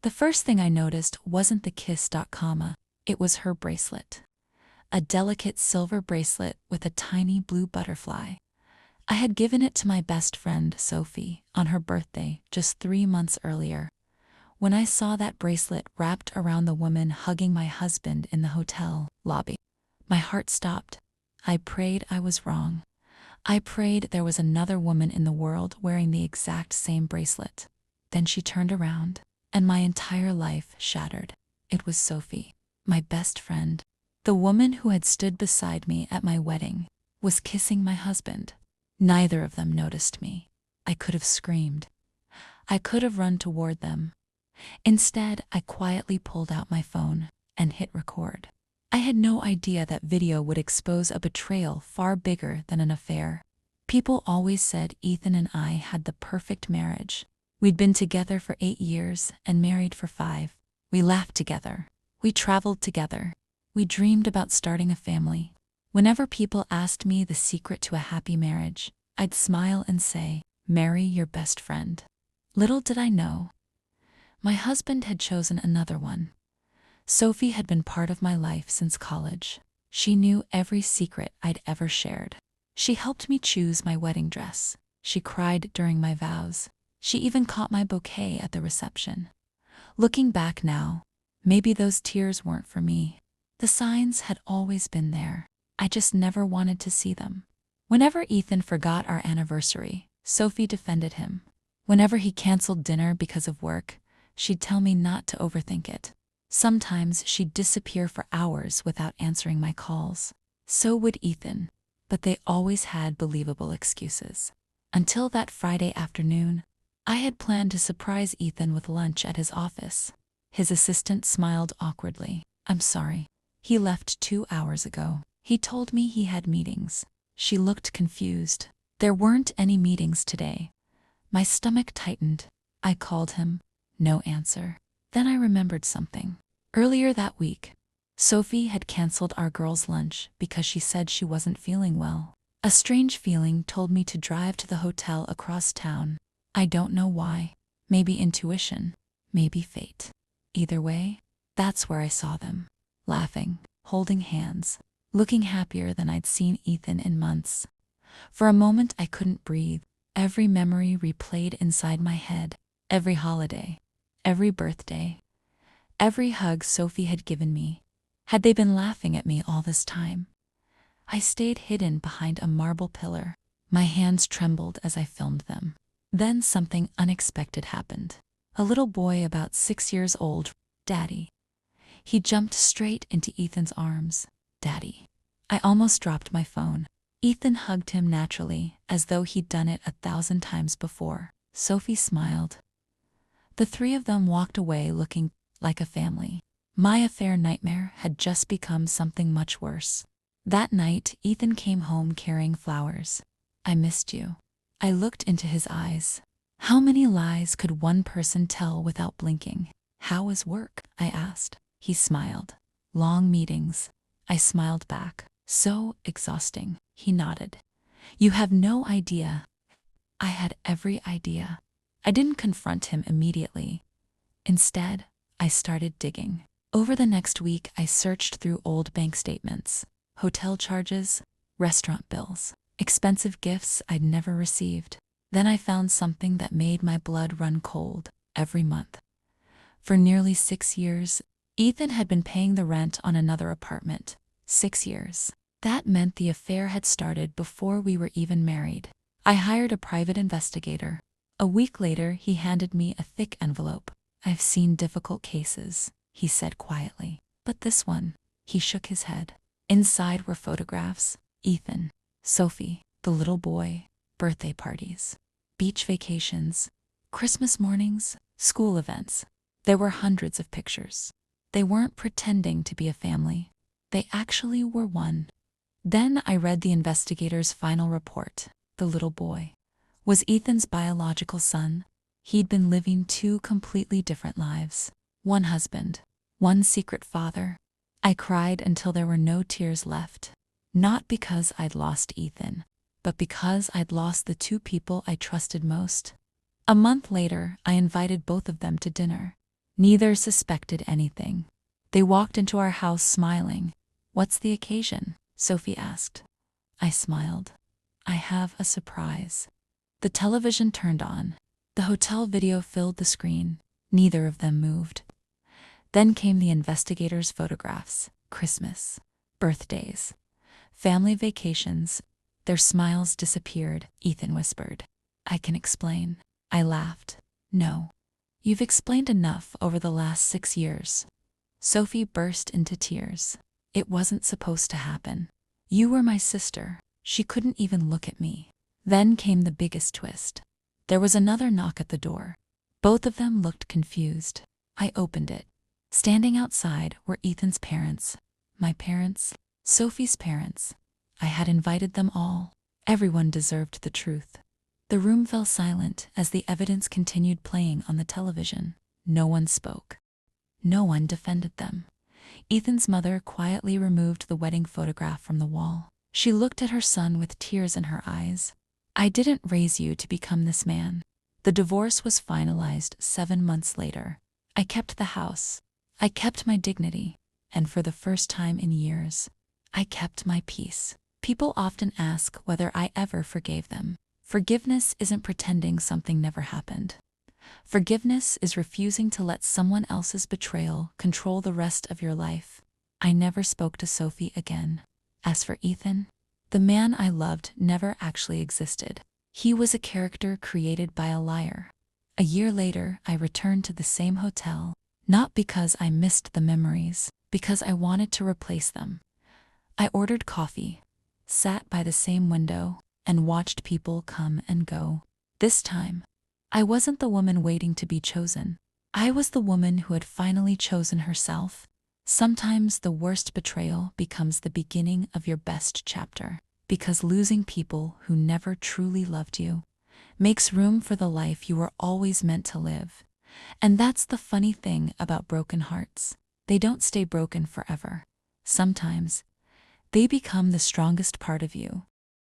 The first thing I noticed wasn't the kiss. It was her bracelet. A delicate silver bracelet with a tiny blue butterfly. I had given it to my best friend, Sophie, on her birthday just 3 months earlier. When I saw that bracelet wrapped around the woman hugging my husband in the hotel lobby, my heart stopped. I prayed I was wrong. I prayed there was another woman in the world wearing the exact same bracelet. Then she turned around, and my entire life shattered. It was Sophie, my best friend. The woman who had stood beside me at my wedding was kissing my husband. Neither of them noticed me. I could have screamed. I could have run toward them. Instead, I quietly pulled out my phone and hit record. I had no idea that video would expose a betrayal far bigger than an affair. People always said Ethan and I had the perfect marriage. We'd been together for 8 years and married for 5. We laughed together. We traveled together. We dreamed about starting a family. Whenever people asked me the secret to a happy marriage, I'd smile and say, marry your best friend. Little did I know, my husband had chosen another one. Sophie had been part of my life since college. She knew every secret I'd ever shared. She helped me choose my wedding dress. She cried during my vows. She even caught my bouquet at the reception. Looking back now, maybe those tears weren't for me. The signs had always been there. I just never wanted to see them. Whenever Ethan forgot our anniversary, Sophie defended him. Whenever he canceled dinner because of work, she'd tell me not to overthink it. Sometimes she'd disappear for hours without answering my calls. So would Ethan, but they always had believable excuses. Until that Friday afternoon, I had planned to surprise Ethan with lunch at his office. His assistant smiled awkwardly. I'm sorry. He left 2 hours ago. He told me he had meetings. She looked confused. There weren't any meetings today. My stomach tightened. I called him. No answer. Then I remembered something. Earlier that week, Sophie had canceled our girls' lunch because she said she wasn't feeling well. A strange feeling told me to drive to the hotel across town. I don't know why. Maybe intuition. Maybe fate. Either way, that's where I saw them. Laughing, holding hands, looking happier than I'd seen Ethan in months. For a moment I couldn't breathe. Every memory replayed inside my head. Every holiday. Every birthday. Every hug Sophie had given me. Had they been laughing at me all this time? I stayed hidden behind a marble pillar. My hands trembled as I filmed them. Then something unexpected happened. A little boy about 6 years old, Daddy. He jumped straight into Ethan's arms. Daddy. I almost dropped my phone. Ethan hugged him naturally, as though he'd done it 1,000 times before. Sophie smiled. The 3 of them walked away looking like a family. My affair nightmare had just become something much worse. That night, Ethan came home carrying flowers. I missed you. I looked into his eyes. How many lies could one person tell without blinking? How was work? I asked. He smiled. Long meetings. I smiled back. So exhausting. He nodded. You have no idea. I had every idea. I didn't confront him immediately. Instead, I started digging. Over the next week, I searched through old bank statements, hotel charges, restaurant bills, expensive gifts I'd never received. Then I found something that made my blood run cold. Every month. For nearly 6 years, Ethan had been paying the rent on another apartment. 6 years. That meant the affair had started before we were even married. I hired a private investigator. A week later, he handed me a thick envelope. I've seen difficult cases, he said quietly. But this one, he shook his head. Inside were photographs, Ethan, Sophie, the little boy, birthday parties, beach vacations, Christmas mornings, school events. There were hundreds of pictures. They weren't pretending to be a family. They actually were one. Then I read the investigator's final report. The little boy was Ethan's biological son. He'd been living 2 completely different lives. One husband, one secret father. I cried until there were no tears left. Not because I'd lost Ethan, but because I'd lost the 2 people I trusted most. A month later, I invited both of them to dinner. Neither suspected anything. They walked into our house smiling. "What's the occasion?" Sophie asked. I smiled. "I have a surprise." The television turned on. The hotel video filled the screen. Neither of them moved. Then came the investigators' photographs. Christmas, birthdays, family vacations. Their smiles disappeared, Ethan whispered. "I can explain." I laughed. "No. You've explained enough over the last 6 years." Sophie burst into tears. "It wasn't supposed to happen. You were my sister." She couldn't even look at me. Then came the biggest twist. There was another knock at the door. Both of them looked confused. I opened it. Standing outside were Ethan's parents, my parents, Sophie's parents. I had invited them all. Everyone deserved the truth. The room fell silent as the evidence continued playing on the television. No one spoke. No one defended them. Ethan's mother quietly removed the wedding photograph from the wall. She looked at her son with tears in her eyes. "I didn't raise you to become this man." The divorce was finalized 7 months later. I kept the house. I kept my dignity. And for the first time in years, I kept my peace. People often ask whether I ever forgave them. Forgiveness isn't pretending something never happened. Forgiveness is refusing to let someone else's betrayal control the rest of your life. I never spoke to Sophie again. As for Ethan, the man I loved never actually existed. He was a character created by a liar. A year later, I returned to the same hotel, not because I missed the memories, because I wanted to replace them. I ordered coffee, sat by the same window, and watched people come and go. This time, I wasn't the woman waiting to be chosen. I was the woman who had finally chosen herself. Sometimes the worst betrayal becomes the beginning of your best chapter, because losing people who never truly loved you makes room for the life you were always meant to live. And that's the funny thing about broken hearts. They don't stay broken forever. Sometimes, they become the strongest part of you.